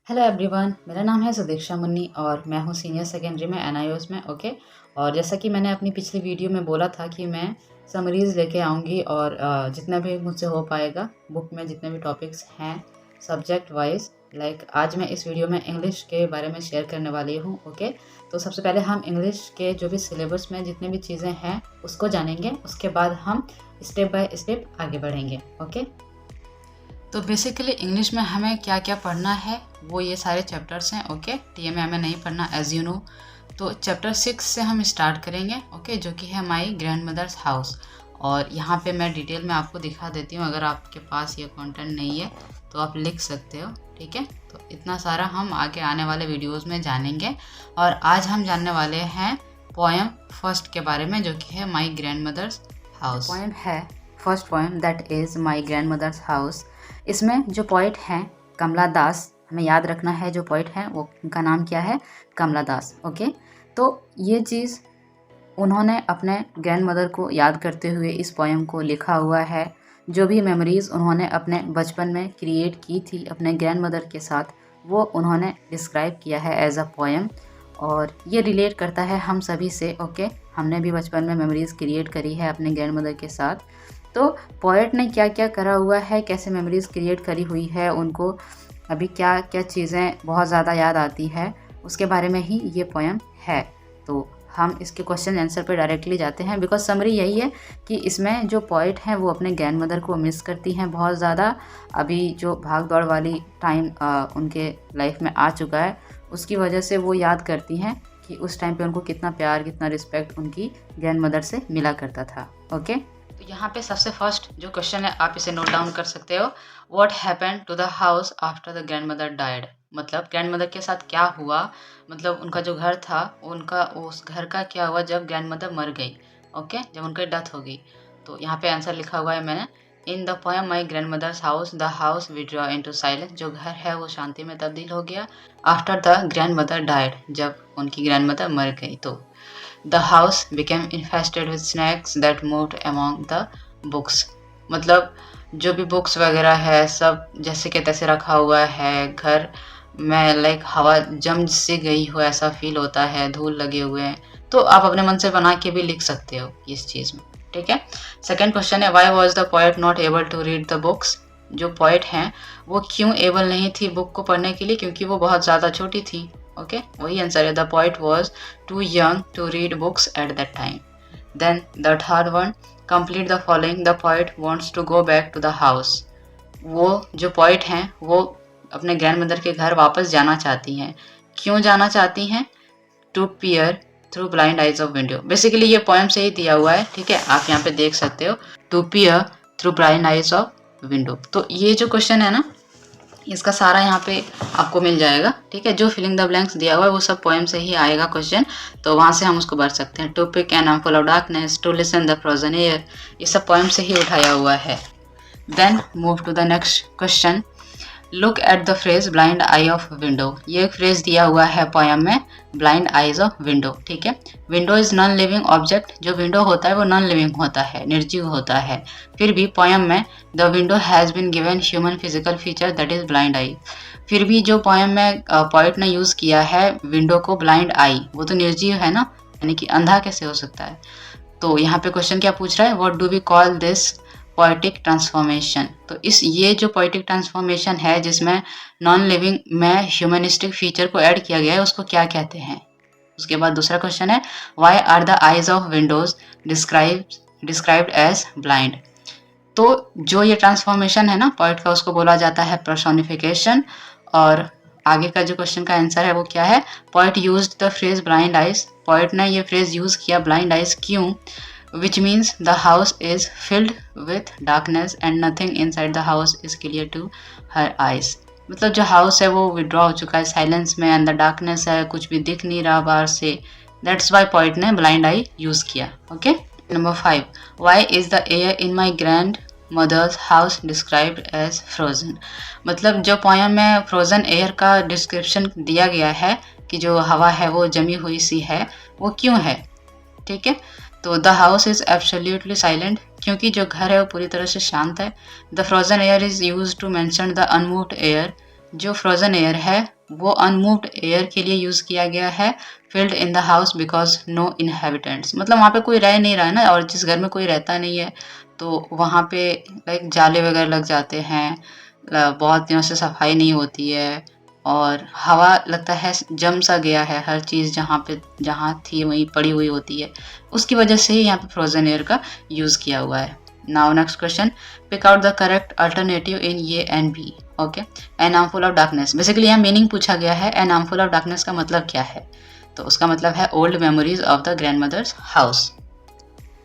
Hello everyone, मेरा नाम है सुदीक्षा मुन्नी और मैं हूँ सीनियर सेकेंडरी में एनआईओएस में। ओके। और जैसा कि मैंने अपनी पिछली वीडियो में बोला था कि मैं समरीज़ लेके आऊँगी और जितना भी मुझसे हो पाएगा बुक में जितने भी टॉपिक्स हैं सब्जेक्ट वाइज, लाइक आज मैं इस वीडियो में इंग्लिश के बारे में शेयर करने वाली हूँ। ओके। तो सबसे पहले हम इंग्लिश के जो भी सिलेबस में जितनी भी चीज़ें हैं उसको जानेंगे, उसके बाद हम स्टेप बाय स्टेप आगे बढ़ेंगे। ओके। तो बेसिकली इंग्लिश में हमें क्या क्या पढ़ना है वो ये सारे चैप्टर्स हैं। ओके। टीए में हमें नहीं पढ़ना एज यू नो। तो चैप्टर 6 से हम स्टार्ट करेंगे। ओके। जो कि है माई ग्रैंड मदर्स हाउस। और यहाँ पे मैं डिटेल में आपको दिखा देती हूँ, अगर आपके पास ये कंटेंट नहीं है तो आप लिख सकते हो। ठीक है। तो इतना सारा हम आगे आने वाले वीडियोज़ में जानेंगे। और आज हम जानने वाले हैं पोएम फर्स्ट के बारे में, जो कि है my grandmother's house. Poem है first poem, that is my grandmother's house. इसमें जो पोइट हैं कमला दास, हमें याद रखना है जो पोइट हैं वो उनका नाम क्या है, कमला दास। ओके। तो ये चीज़ उन्होंने अपने ग्रैंड मदर को याद करते हुए इस पोएम को लिखा हुआ है। जो भी मेमोरीज़ उन्होंने अपने बचपन में क्रिएट की थी अपने ग्रैंड मदर के साथ, वो उन्होंने डिस्क्राइब किया है एज अ पोएम। और ये रिलेट करता है हम सभी से। ओके। हमने भी बचपन में मेमोरीज़ क्रिएट करी है अपने ग्रैंड मदर के साथ। तो पोएट ने क्या क्या करा हुआ है, कैसे मेमोरीज़ क्रिएट करी हुई है, उनको अभी क्या क्या चीज़ें बहुत ज़्यादा याद आती है, उसके बारे में ही ये पोएम है। तो हम इसके क्वेश्चन आंसर पे डायरेक्टली जाते हैं, बिकॉज समरी यही है कि इसमें जो पोएट हैं वो अपने ग्रैंड मदर को मिस करती हैं बहुत ज़्यादा। अभी जो भाग दौड़ वाली टाइम उनके लाइफ में आ चुका है, उसकी वजह से वो याद करती हैं कि उस टाइम पे उनको कितना प्यार, कितना रिस्पेक्ट उनकी ग्रैंड मदर से मिला करता था। ओके। तो यहाँ पे सबसे फर्स्ट जो क्वेश्चन है आप इसे नोट डाउन कर सकते हो। What happened to the house after the grandmother died. मतलब ग्रैंड मदर के साथ क्या हुआ, मतलब उनका जो घर था उनका उस घर का क्या हुआ जब ग्रैंड मदर मर गई। ओके। जब उनकी डेथ हो गई। तो यहाँ पे आंसर लिखा हुआ है मैंने, in the poem my grandmother's house the house withdraw into silence. जो घर है वो शांति में तब्दील हो गया after the grandmother died, जब उनकी ग्रैंड मदर मर गई। तो The house became infested with snakes that moved among the books। मतलब जो भी बुक्स वगैरह है सब जैसे के तैसे रखा हुआ है घर में, लाइक हवा जम सी गई हो ऐसा फील होता है, धूल लगे हुए हैं। तो आप अपने मन से बना के भी लिख सकते हो इस चीज़ में। ठीक है। सेकेंड क्वेश्चन है, why was the poet not able to read the books. जो पोएट हैं वो क्यों एबल नहीं थी बुक को पढ़ने के लिए, क्योंकि वो बहुत ज़्यादा छोटी थी। ओके। वही आंसर है, the poet was too young to read books at that time। Then the third one, complete the following। The poet wants to go back to the house। वो जो poet हैं वो अपने ग्रैंड मदर के घर वापस जाना चाहती हैं। क्यों जाना चाहती हैं? To peer through blind eyes of window। Basically ये पोएम से ही दिया हुआ है। ठीक है। आप यहाँ पे देख सकते हो, to peer through blind eyes of window। तो ये जो क्वेश्चन है ना, इसका सारा यहाँ पे आपको मिल जाएगा। ठीक है। जो फिलिंग द ब्लैंक्स दिया हुआ है वो सब पोएम से ही आएगा क्वेश्चन, तो वहाँ से हम उसको भर सकते हैं। To pick an armful of darkness, to listen the frozen air, ये सब पोएम से ही उठाया हुआ है। Then move to the next question, look at the phrase blind eye of window. ये एक फ्रेज दिया हुआ है पोएम में, ब्लाइंड आईज ऑफ विंडो। ठीक है। Window is non living object. जो विंडो होता है वो नॉन लिविंग होता है, निर्जीव होता है। फिर भी पोएम में the window has been given human physical feature that is blind eye. फिर भी जो पोएम में पोएट ने यूज़ किया है विंडो को ब्लाइंड आई, वो तो निर्जीव है ना, यानी कि अंधा कैसे हो सकता है। तो यहाँ पे क्वेश्चन क्या पूछ रहा है, what do we call this poetic transformation. तो इस ये जो पोएटिक ट्रांसफॉर्मेशन है जिसमें नॉन लिविंग में ह्यूमनिस्टिक फीचर को ऐड किया गया है, उसको क्या कहते हैं। उसके बाद दूसरा क्वेश्चन है, why are the eyes of windows described as blind. तो जो ये ट्रांसफॉर्मेशन है ना पोएट का, उसको बोला जाता है पर्सोनिफिकेशन। और आगे का जो क्वेश्चन का आंसर है वो क्या है, poet used the phrase blind eyes. Poet ने ये फ्रेज यूज किया ब्लाइंड आइज क्यों, which means the house is filled with darkness and nothing inside the house is clear to her eyes। मतलब जो हाउस है वो विड्रॉ हो चुका है साइलेंस में, अंदर डार्कनेस है, कुछ भी दिख नहीं रहा बाहर से। दैट्स वाई पोएट ने ब्लाइंड आई यूज किया। Okay. Number 5, why is the air in my grandmother's house described as frozen. मतलब जो पोएम में फ्रोजन एयर का डिस्क्रिप्शन दिया गया है कि जो हवा है वो जमी हुई सी है, वो क्यों है। ठीक है। तो the house is absolutely silent, क्योंकि जो घर है वो पूरी तरह से शांत है। The frozen air is use to mention the unmoved air. जो फ्रोजन एयर है वो अनमूव्ड एयर के लिए यूज़ किया गया है। Filled in the house because no inhabitants, मतलब वहाँ पे कोई रह नहीं रहा है ना, और जिस घर में कोई रहता नहीं है तो वहाँ पे लाइक जाले वगैरह लग जाते हैं, बहुत दिनों से सफाई नहीं होती है, और हवा लगता है जम सा गया है, हर चीज़ जहाँ थी वहीं पड़ी हुई होती है, उसकी वजह से ही यहाँ पे फ्रोजन एयर का यूज़ किया हुआ है। Now next question, pick out the correct alternative in A and B. Okay, an armful of darkness, basically यहाँ मीनिंग पूछा गया है, एन आर्मफुल ऑफ डार्कनेस का मतलब क्या है, तो उसका मतलब है old memories of the grandmother's house.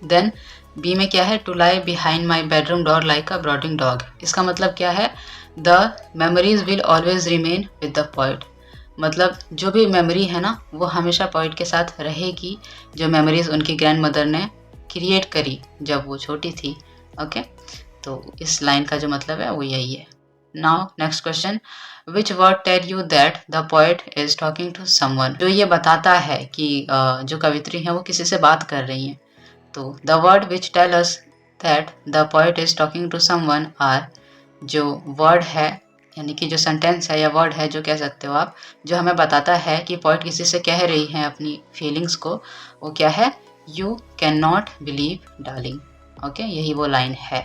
Then B में क्या है, to lie behind my bedroom door like a brooding dog, इसका मतलब क्या है, the memories will always remain with the poet, मतलब जो भी मेमोरी है ना वो हमेशा पोइट के साथ रहेगी, जो मेमोरीज उनकी ग्रैंड मदर ने क्रिएट करी जब वो छोटी थी। ओके, तो इस लाइन का जो मतलब है वो यही है। Now next question, which word tell you that the poet is talking to someone, जो ये बताता है कि जो कवित्री हैं वो किसी से बात कर रही हैं, तो the word which tell us that the poet is talking to someone are, जो वर्ड है यानी कि जो सेंटेंस है या वर्ड है जो कह सकते हो आप, जो हमें बताता है कि पोएट किसी से कह रही है अपनी फीलिंग्स को, वो क्या है, you can not believe darling. Okay, यही वो लाइन है।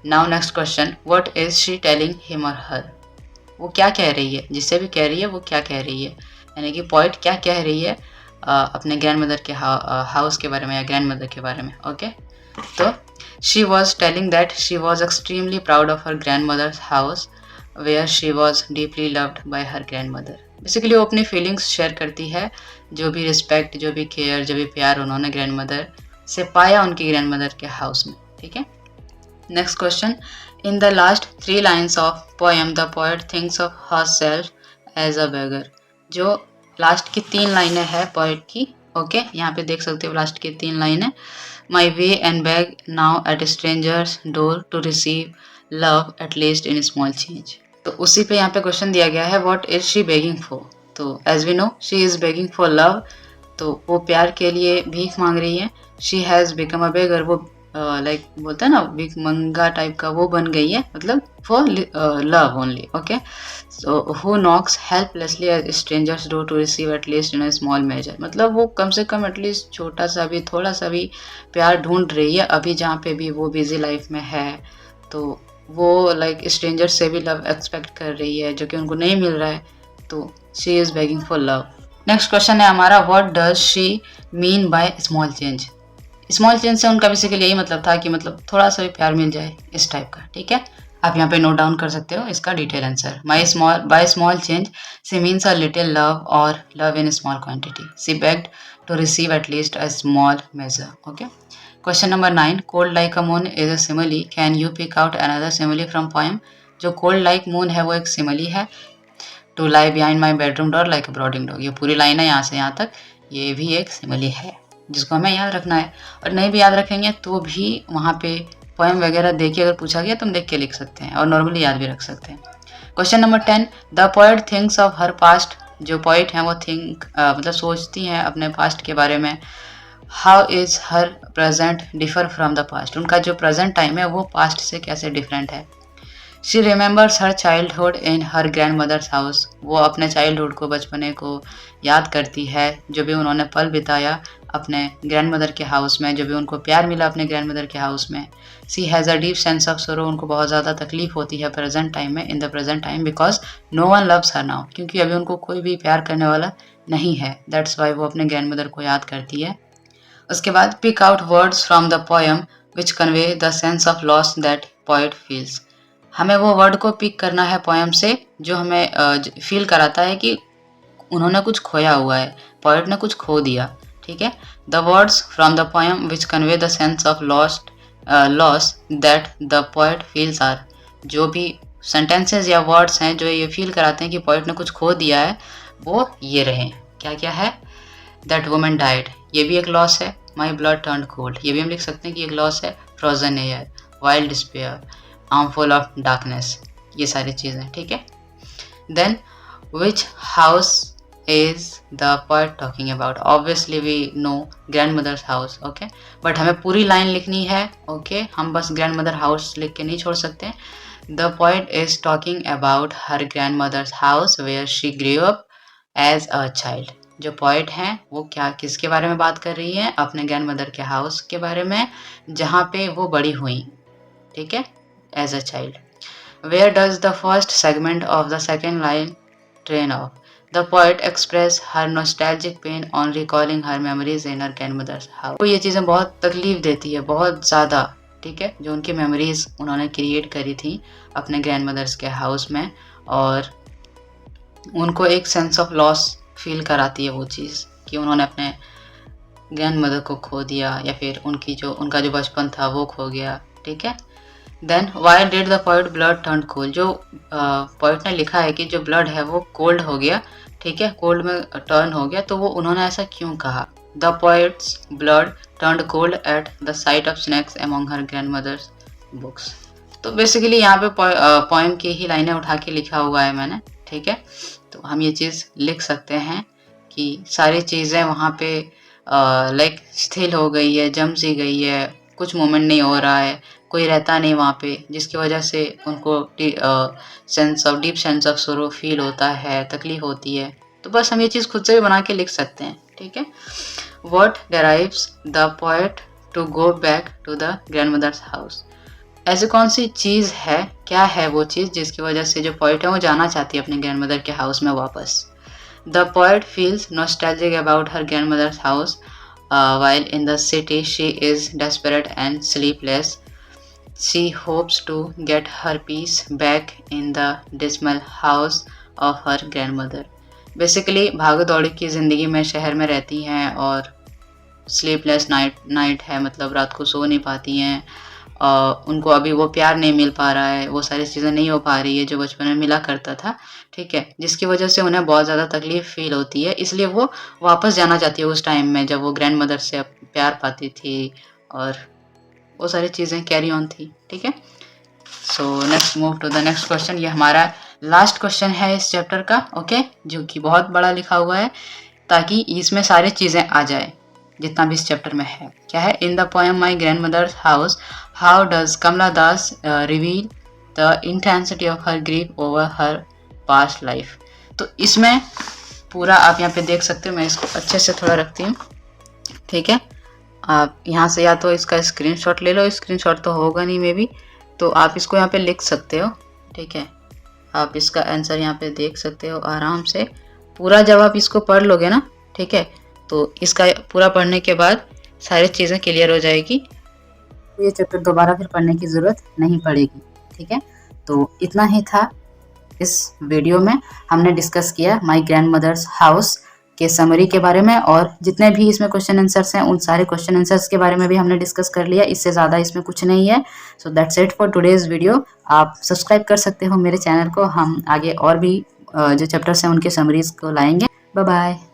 Now next question, what is she telling him और हर, वो क्या कह रही है, जिससे भी कह रही है वो क्या कह रही है, यानी कि पोएट क्या कह रही है अपने ग्रैंड मदर के हाउस के बारे में या ग्रैंड मदर के बारे में। ओके, तो she was telling that she was extremely proud of her grandmother's house where she was deeply loved by her grandmother, basically वो अपनी फीलिंग्स शेयर करती है, जो भी रिस्पेक्ट, जो भी केयर, जो भी प्यार उन्होंने ग्रैंड मदर से पाया उनकी ग्रैंड मदर के हाउस में। ठीक है, next question, in the last 3 lines of poem the poet thinks of herself as a beggar, जो लास्ट की 3 लाइनें हैं पोएट की। ओके, यहाँ पे देख सकते हो लास्ट की 3 लाइनें, my way and beg now at strangers door to receive love at least in small change, तो उसी पे यहाँ पे क्वेश्चन दिया गया है, what is she begging for, तो as we know she is begging for love, तो वो प्यार के लिए भीख मांग रही है। She has become a beggar, वो लाइक बोलते हैं ना भिखमंगा टाइप का वो बन गई है, मतलब for love only. Okay, so who knocks helplessly at strangers door to receive at least in a small measure, मतलब वो कम से कम एटलीस्ट छोटा सा भी, थोड़ा सा भी प्यार ढूंढ रही है अभी, जहाँ पे भी वो बिजी लाइफ में है, तो वो लाइक स्ट्रेंजर से भी लव एक्सपेक्ट कर रही है जो कि उनको नहीं मिल रहा है, तो she is begging for love. Next question है हमारा, what does she mean by small change, small change से उनका बेसिकली यही मतलब था कि मतलब थोड़ा सा भी प्यार मिल जाए, इस टाइप का। ठीक है, आप यहाँ पे नोट डाउन कर सकते हो इसका detail answer. By small change she means a little love और love in small quantity, she begged to receive at least a small measure. Okay, question number 9, cold like a moon is a simile, can you pick out another simile from poem, जो cold like moon है वो एक simile है। To lie behind my bedroom door like a brooding dog, ये पूरी line है यहाँ से यहाँ तक, ये भी एक सिमिली है जिसको हमें याद रखना है, और नहीं भी याद रखेंगे तो भी वहाँ पे पोएम वगैरह देख के अगर पूछा गया तो हम देख के लिख सकते हैं और नॉर्मली याद भी रख सकते हैं। Question number 10, the poet thinks of her past, जो पोइट हैं वो मतलब सोचती हैं अपने पास्ट के बारे में। How is her present differ from the past, उनका जो प्रेजेंट टाइम है वो पास्ट से कैसे डिफरेंट है। She remembers her childhood in her grandmother's house, वो अपने चाइल्डहुड को, बचपने को याद करती है, जो भी उन्होंने पल बिताया अपने ग्रैंड मदर के हाउस में, जो भी उनको प्यार मिला अपने ग्रैंड मदर के हाउस में। She has a deep sense of sorrow, उनको बहुत ज़्यादा तकलीफ होती है प्रेजेंट टाइम में, in the present time, because no one loves her now, क्योंकि अभी उनको कोई भी प्यार करने वाला नहीं है, दैट्स वाई वो अपने ग्रैंड मदर को याद करती है। उसके बाद pick out words from the poem which convey the sense of loss that poet feels, हमें वो वर्ड को पिक करना है पोएम से जो हमें फील कराता है कि उन्होंने कुछ खोया हुआ है, पोएट ने कुछ खो दिया। ठीक है, the words from the poem which convey the sense of loss that the poet feels are, जो भी सेंटेंसेस या वर्ड्स हैं जो ये फील कराते हैं कि पोएट ने कुछ खो दिया है, वो ये रहे। क्या क्या है, दैट वुमन डाइड, ये भी एक लॉस है। माई ब्लड टर्न्ड कोल्ड, ये भी हम लिख सकते हैं कि एक लॉस है। Frozen air, wild despair, armful of darkness, ये सारी चीज़ें। ठीक है, then which house is the poet talking about, obviously we know grandmother's house. Okay, but हमें पूरी लाइन लिखनी है। ओके, हम बस ग्रैंड मदर हाउस लिख के नहीं छोड़ सकते, the poet is talking about her grandmother's house where she grew up as a child. जो पोएट हैं वो क्या किसके बारे में बात कर रही है? अपने ग्रैंड मदर के हाउस के बारे में, जहाँ पे वो बड़ी हुई, ठीक है, as a child. Where does the first segment of the second line train off? The poet express her nostalgic pain on recalling her memories in her grandmother's house. तो ये चीज़ें बहुत तकलीफ देती है, बहुत ज़्यादा, ठीक है, जो उनकी मेमोरीज उन्होंने क्रिएट करी थी अपने ग्रैंड मदर्स के हाउस में, और उनको एक सेंस ऑफ लॉस फील कराती है वो चीज़ कि उन्होंने अपने ग्रैंड मदर को खो दिया, या फिर उनका जो बचपन था वो खो गया, ठीक है। Then why did the poet blood turn cold? जो पोएट ने लिखा है कि जो ब्लड है वो कोल्ड हो गया, ठीक है, कोल्ड में टर्न हो गया, तो वो उन्होंने ऐसा क्यों कहा? The poet's blood turn cold at the sight of snakes among her grandmother's books. तो बेसिकली यहाँ पे पोएम की ही लाइनें उठा के लिखा हुआ है मैंने, ठीक है। तो हम ये चीज़ लिख सकते हैं कि सारी चीज़ें वहाँ पे लाइक स्थिल हो गई है, जम सी गई है, कुछ मूवमेंट नहीं हो रहा है, कोई रहता नहीं वहाँ पे, जिसकी वजह से उनको डीप सेंस ऑफ सोरो फील होता है, तकलीफ होती है। तो बस हम ये चीज़ खुद से भी बना के लिख सकते हैं, ठीक है। What derives the poet to go back to the grandmother's house? ऐसी कौन सी चीज़ है, क्या है वो चीज़ जिसकी वजह से जो पोएट है वो जाना चाहती है अपने ग्रैंड मदर के हाउस में वापस? The poet feels nostalgic about her grandmother's house while in the city she is desperate and sleepless. She hopes to get her peace back in the dismal house of her grandmother. Basically भाग दौड़ी की ज़िंदगी में शहर में रहती हैं और स्लीपलेस नाइट है, मतलब रात को सो नहीं पाती हैं, उनको अभी वो प्यार नहीं मिल पा रहा है, वो सारी चीज़ें नहीं हो पा रही है जो बचपन में मिला करता था, ठीक है, जिसकी वजह से उन्हें बहुत ज़्यादा तकलीफ फील होती है। इसलिए वो वापस जाना चाहती है उस टाइम में जब वो ग्रैंड मदर से प्यार पाती थी और वो सारी चीज़ें कैरी ऑन थी, ठीक है। So next move to the next question. ये हमारा लास्ट क्वेश्चन है इस चैप्टर का, ओके, जो कि बहुत बड़ा लिखा हुआ है ताकि इसमें सारी चीज़ें आ जाए जितना भी इस चैप्टर में है। क्या है? In the poem my grandmother's house how does Kamala Das reveal the intensity of her grief over her past life? तो इसमें पूरा आप यहाँ पे देख सकते हो, मैं इसको अच्छे से थोड़ा रखती हूँ, ठीक है। आप यहाँ से या तो इसका स्क्रीनशॉट ले लो, स्क्रीनशॉट तो होगा नहीं मे बी, तो आप इसको यहाँ पे लिख सकते हो, ठीक है। आप इसका आंसर यहाँ पे देख सकते हो आराम से। पूरा जब आप इसको पढ़ लोगे ना, ठीक है, तो इसका पूरा पढ़ने के बाद सारी चीज़ें क्लियर हो जाएगी, ये चैप्टर दोबारा फिर पढ़ने की ज़रूरत नहीं पड़ेगी, ठीक है। तो इतना ही था इस वीडियो में। हमने डिस्कस किया माई ग्रैंड मदर्स हाउस के समरी के बारे में, और जितने भी इसमें क्वेश्चन आंसर्स हैं उन सारे क्वेश्चन आंसर्स के बारे में भी हमने डिस्कस कर लिया। इससे ज़्यादा इसमें कुछ नहीं है। So that's it for today's video. आप सब्सक्राइब कर सकते हो मेरे चैनल को। हम आगे और भी जो चैप्टर्स हैं उनके समरीज को लाएंगे। Bye bye.